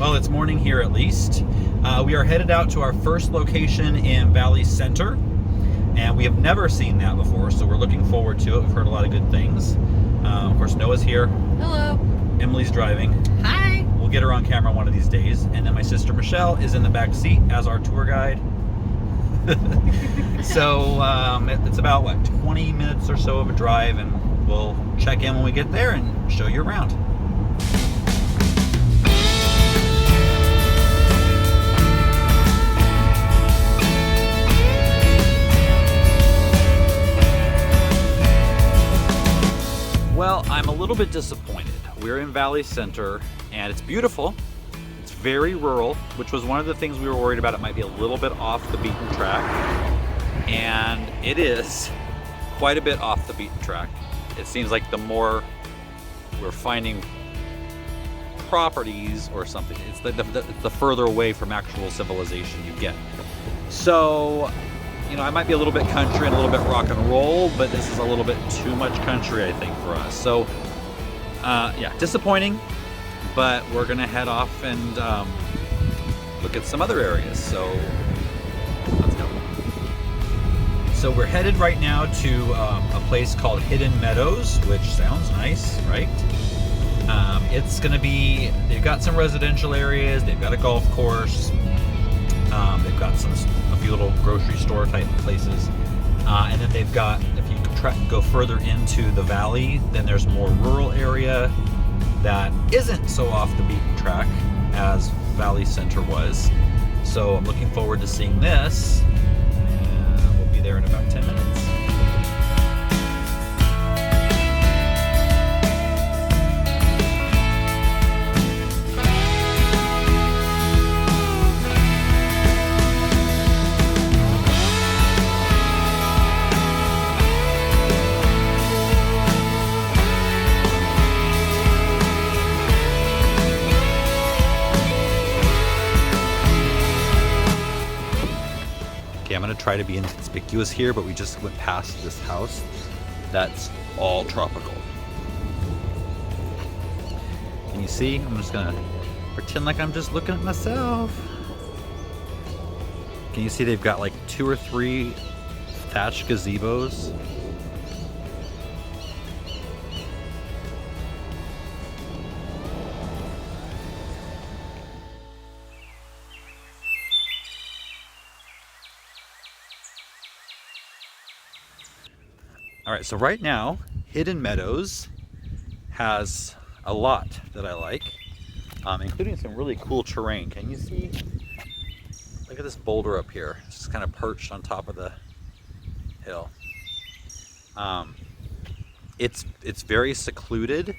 Well, it's morning here at least. We are headed out to our first location in Valley Center, and we have never seen that before, so we're looking forward to it. We've heard a lot of good things. Of course, Noah's here. Hello. Emily's driving. Hi. We'll get her on camera one of these days. And then my sister Michelle is in the back seat as our tour guide. So it's about, 20 minutes or so of a drive, and we'll check in when we get there and show you around. Well, I'm a little bit disappointed. We're in Valley Center, and it's beautiful. It's very rural, which was one of the things we were worried about. It might be a little bit off the beaten track, and it is quite a bit off the beaten track. It seems like the more we're finding properties or something, it's the further away from actual civilization you get. So, I might be a little bit country and a little bit rock and roll, but this is a little bit too much country, I think, for us. So, yeah, disappointing, but we're gonna head off and look at some other areas. So, let's go. So we're headed right now to a place called Hidden Meadows, which sounds nice, right? It's gonna be, they've got some residential areas, they've got a golf course, they've got a few little grocery store type places, and then they've got, if you go further into the valley, then there's more rural area that isn't so off the beaten track as Valley Center was. So I'm looking forward to seeing this, and we'll be there in about 10 minutes. I'm gonna try to be inconspicuous here, but we just went past this house that's all tropical. Can you see? I'm just gonna pretend like I'm just looking at myself. Can you see they've got like 2 or 3 thatched gazebos? All right, so right now, Hidden Meadows has a lot that I like, including some really cool terrain. Can you see? Look at this boulder up here. It's just kind of perched on top of the hill. It's very secluded,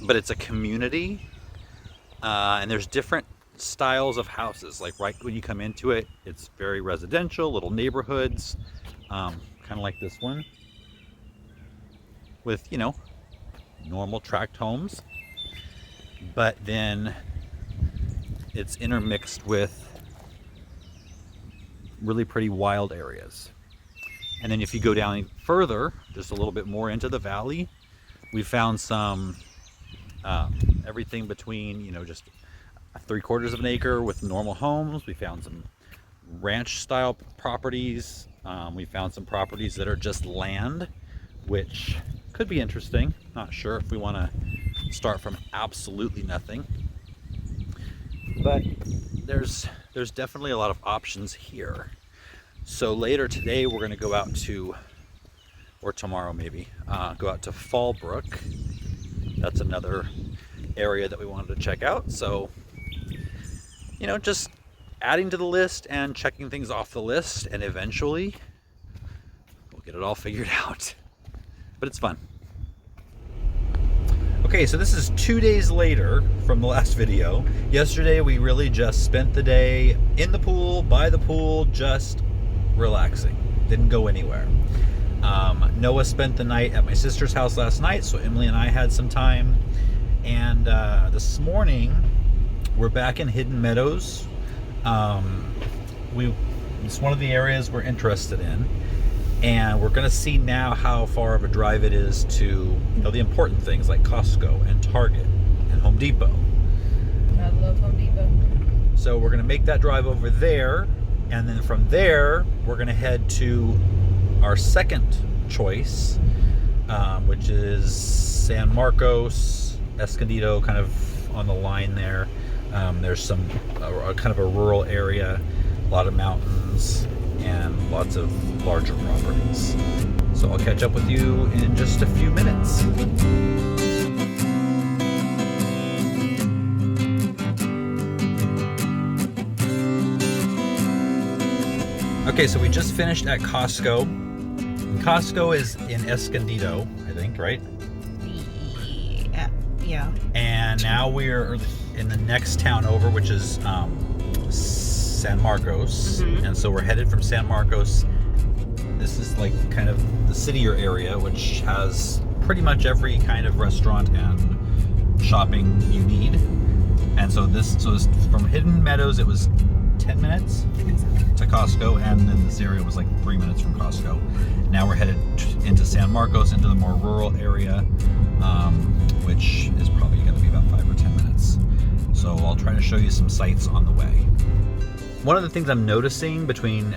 but it's a community, and there's different styles of houses. Like right when you come into it, it's very residential, little neighborhoods, kind of like this one, with, normal tract homes, but then it's intermixed with really pretty wild areas. And then if you go down further, just a little bit more into the valley, we found some everything between, just 3/4 of an acre with normal homes. We found some ranch style properties. We found some properties that are just land, which could be interesting. Not sure if we want to start from absolutely nothing, but there's definitely a lot of options here. So later today we're going to go out to, or tomorrow maybe, go out to Fallbrook. That's another area that we wanted to check out. So, just adding to the list and checking things off the list, and eventually we'll get it all figured out. But it's fun. Okay, so this is 2 days later from the last video. Yesterday we really just spent the day in the pool, by the pool, just relaxing. Didn't go anywhere. Noah spent the night at my sister's house last night, so Emily and I had some time. And this morning we're back in Hidden Meadows. It's one of the areas we're interested in, and we're going to see now how far of a drive it is to, the important things like Costco and Target and Home Depot. Got a love Home Depot. So we're gonna make that drive over there, and then from there we're gonna head to our second choice, which is San Marcos, Escondido, kind of on the line there. There's some kind of a rural area, a lot of mountains, and lots of larger properties. So I'll catch up with you in just a few minutes. Okay, so we just finished at Costco. Costco is in Escondido, I think, right? Yeah. And now we're in the next town over, which is San Marcos. Mm-hmm. And so we're headed from San Marcos. This is like kind of the citier area, which has pretty much every kind of restaurant and shopping you need. And so from Hidden Meadows, it was 10 minutes to Costco, and then this area was like 3 minutes from Costco. Now we're headed into San Marcos, into the more rural area, which is probably going to be about 5 or 10 minutes. So I'll try to show you some sights on the way. One of the things I'm noticing between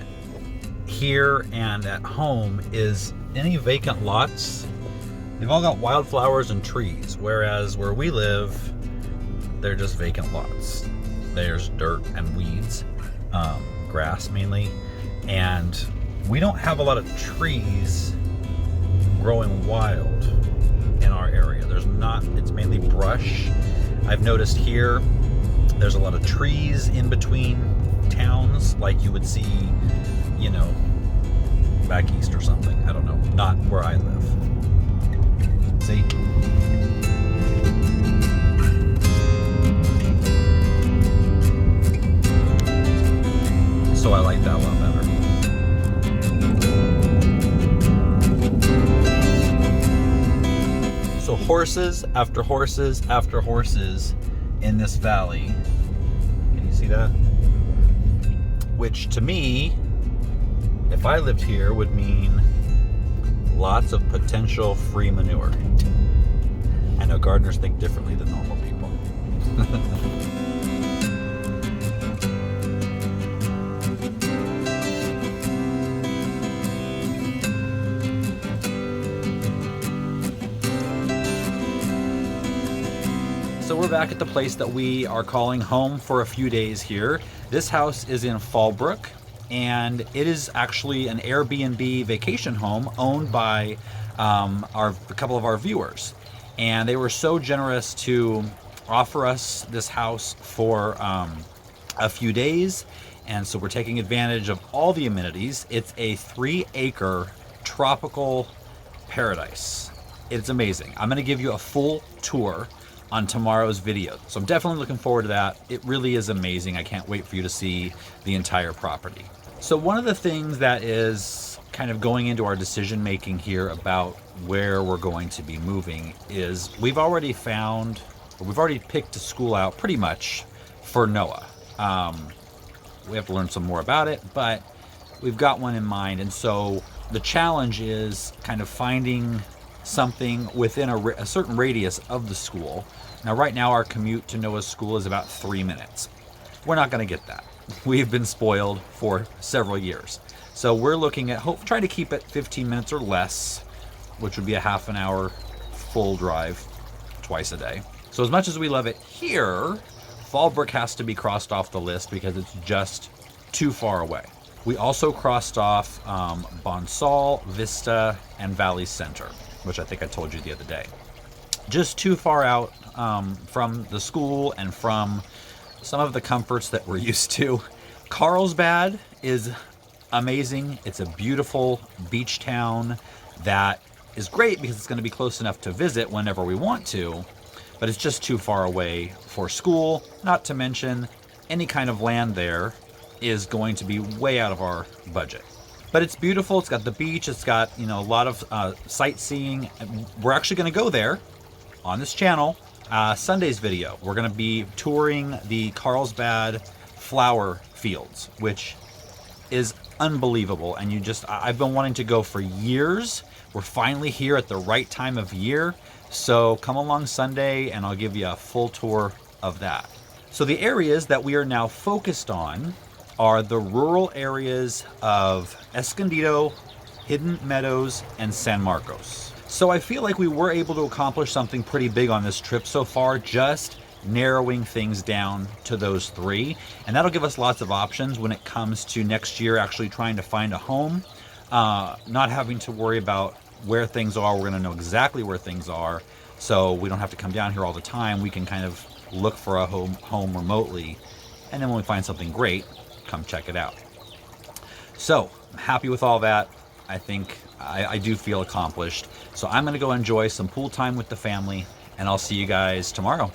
here and at home is any vacant lots, they've all got wildflowers and trees, whereas where we live, they're just vacant lots. There's dirt and weeds, grass mainly, and we don't have a lot of trees growing wild in our area. There's not, it's mainly brush. I've noticed here there's a lot of trees in between towns, like you would see, you know, back east or something. I don't know, not where I live. See? So I like that a lot better. So horses after horses after horses in this valley. Can you see that? Which to me, if I lived here, would mean lots of potential free manure. I know gardeners think differently than normal people. So we're back at the place that we are calling home for a few days here. This house is in Fallbrook, and it is actually an Airbnb vacation home owned by a couple of our viewers. And they were so generous to offer us this house for a few days. And so we're taking advantage of all the amenities. It's a 3-acre tropical paradise. It's amazing. I'm going to give you a full tour on tomorrow's video. So I'm definitely looking forward to that. It really is amazing. I can't wait for you to see the entire property. So one of the things that is kind of going into our decision making here about where we're going to be moving is we've already picked a school out pretty much for Noah. We have to learn some more about it, but we've got one in mind. And so the challenge is kind of finding something within a certain radius of the school. Now, right now, our commute to Noah's school is about 3 minutes. We're not going to get that. We've been spoiled for several years. So we're looking at trying to keep it 15 minutes or less, which would be a half an hour full drive twice a day. So as much as we love it here, Fallbrook has to be crossed off the list because it's just too far away. We also crossed off Bonsall, Vista, and Valley Center, which I think I told you the other day. Just too far out from the school and from some of the comforts that we're used to. Carlsbad is amazing. It's a beautiful beach town that is great because it's going to be close enough to visit whenever we want to, but it's just too far away for school, not to mention any kind of land there is going to be way out of our budget. But it's beautiful. It's got the beach. It's got, a lot of sightseeing. We're actually going to go there on this channel. Sunday's video, we're going to be touring the Carlsbad flower fields, which is unbelievable. And I've been wanting to go for years. We're finally here at the right time of year. So come along Sunday and I'll give you a full tour of that. So the areas that we are now focused on are the rural areas of Escondido, Hidden Meadows, and San Marcos. So I feel like we were able to accomplish something pretty big on this trip so far, just narrowing things down to those three. And that'll give us lots of options when it comes to next year actually trying to find a home, not having to worry about where things are. We're going to know exactly where things are, so we don't have to come down here all the time. We can kind of look for a home remotely, and then when we find something great, come check it out. So I'm happy with all that. I think I do feel accomplished. So I'm going to go enjoy some pool time with the family, and I'll see you guys tomorrow.